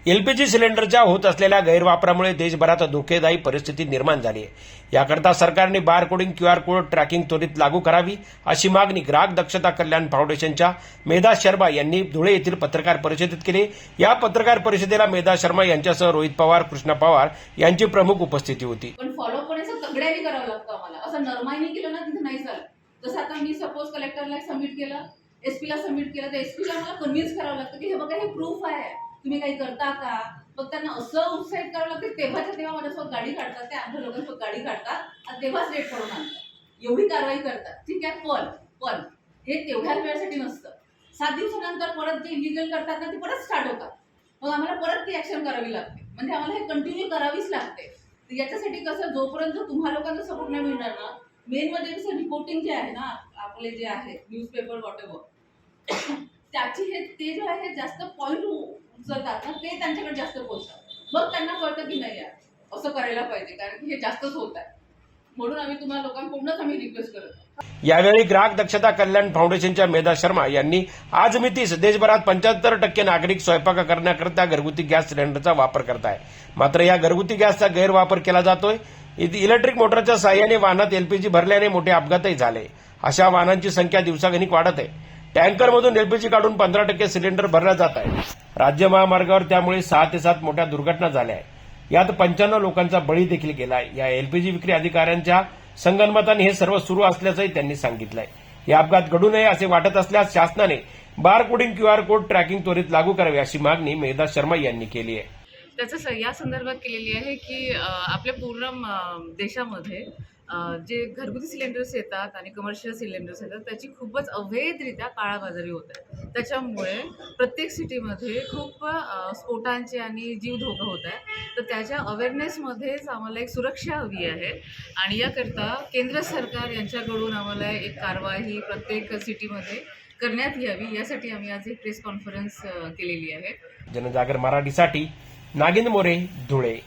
LPG सिलेंडरच्या होत असलेल्या गैरवापरामुळे देशभरात धोकेदायी परिस्थिती निर्माण झाली आहे। याकरता सरकारने बारकोडिंग क्यूआर कोड ट्रॅकिंग त्वरित लागू करावी अशी मागणी ग्राहक दक्षता कल्याण फाउंडेशनच्या मेधा शर्मा यांनी धुळे येथील पत्रकार परिषदेत केली। या पत्रकार परिषदेला मेधा शर्मा यांच्यासह रोहित पवार, कृष्णा पवार यांची प्रमुख उपस्थिती होती। पण फॉलो पण असं तगड्याने करावं लागतं आम्हाला, असं नरमाईने केलं ना तिथे नाही चालत। जसं आता मी सपोज कलेक्टरला सबमिट केलं, एसपीला सबमिट केलं, तर एसपीला मला कन्व्हिन्स करावं लागतं की हे बघा हे प्रूफ आहे, तुम्ही काही करता का। मग त्यांना असं उत्साहित करावं लागतं, तेव्हाच्या तेव्हा माझ्यासोबत गाडी काढतात, त्या आमच्या लोकांसोबत गाडी काढतात आणि तेव्हाच रेट करून आणतात, एवढी कारवाई करतात। ठीक आहे, पण हे तेवढ्याच वेळेसाठी नसतं। 7 दिवसानंतर परत जे इलिगल करतात ना ते परत स्टार्ट होतात, मग आम्हाला परत ती ऍक्शन करावी लागते, म्हणजे आम्हाला हे कंटिन्यू करावीच लागते। याच्यासाठी कसं जोपर्यंत तुम्हा लोकांचा सपोर्ट नाही मिळणार ना, मेन म्हणजे कसं रिपोर्टिंग जे आहे ना आपले जे आहे न्यूजपेपर व्हॉटएव्हर, त्याची ते जे आहे जास्त पॉईंट उचलतात ना, ते त्यांच्याकडे जास्त पोहोचतात। मग त्यांना कळतं की नाही यार असं करायला पाहिजे, कारण की हे जास्तच होत आहे। म्हणून आम्ही तुम्हाला लोकांकडूनच आम्ही रिक्वेस्ट करतो। यावेळी ग्राहक दक्षता कल्याण फाउंडेशनच्या मेधा शर्मा यांनी आज मितीस देशभरात 75% नागरिक स्वयंपाक करण्याकरता घरगुती गॅस सिलेंडरचा वापर करत आहे। मात्र या घरगुती गॅसचा गैरवापर केला जातोय। इलेक्ट्रिक मोटरच्या साहाय्याने वाहनात एलपीजी भरल्याने मोठे अपघातही झाले। अशा वाहनांची संख्या दिवसागणिक वाढत आहे। टँकरमधून एलपीजी काढून 15% सिलेंडर भरला जात आहे। राज्य महामार्गावर त्यामुळे 6 ते 7 मोठ्या दुर्घटना झाल्या आहेत। यात 95 लोकांचा बळी देखील गेला आहे। या एलपीजी विक्री अधिकाऱ्यांच्या संगनमताने हे सर्व सुरू असल्याचंही त्यांनी सांगितलंय। हे अपघात घडू नये असे वाटत असल्यास शासनाने बारकोडिंग क्यूआर कोड ट्रॅकिंग त्वरित लागू करावे अशी मागणी मेधा शर्मा यांनी केली आहे। त्याचं या संदर्भात केलेली आहे की आपल्या पूर्ण देशामध्ये जे घरगुती सिलेंडर्स येतात आणि कमर्शियल सिलेंडर्स येतात त्याची खूपच अवैधरित्या काळाबाजारी होत आहे। त्याच्यामुळे प्रत्येक सिटीमध्ये खूप स्फोटांचे आणि जीव धोका होत आहे। तर त्याच्या अवेअरनेसमध्येच आम्हाला एक सुरक्षा हवी आहे आणि याकरता केंद्र सरकार यांच्याकडून आम्हाला एक कारवाई प्रत्येक सिटीमध्ये करण्यात यावी, यासाठी आम्ही आज एक प्रेस कॉन्फरन्स केलेली आहे। जनजागर मराठीसाठी नागिन मोरे, धुळे।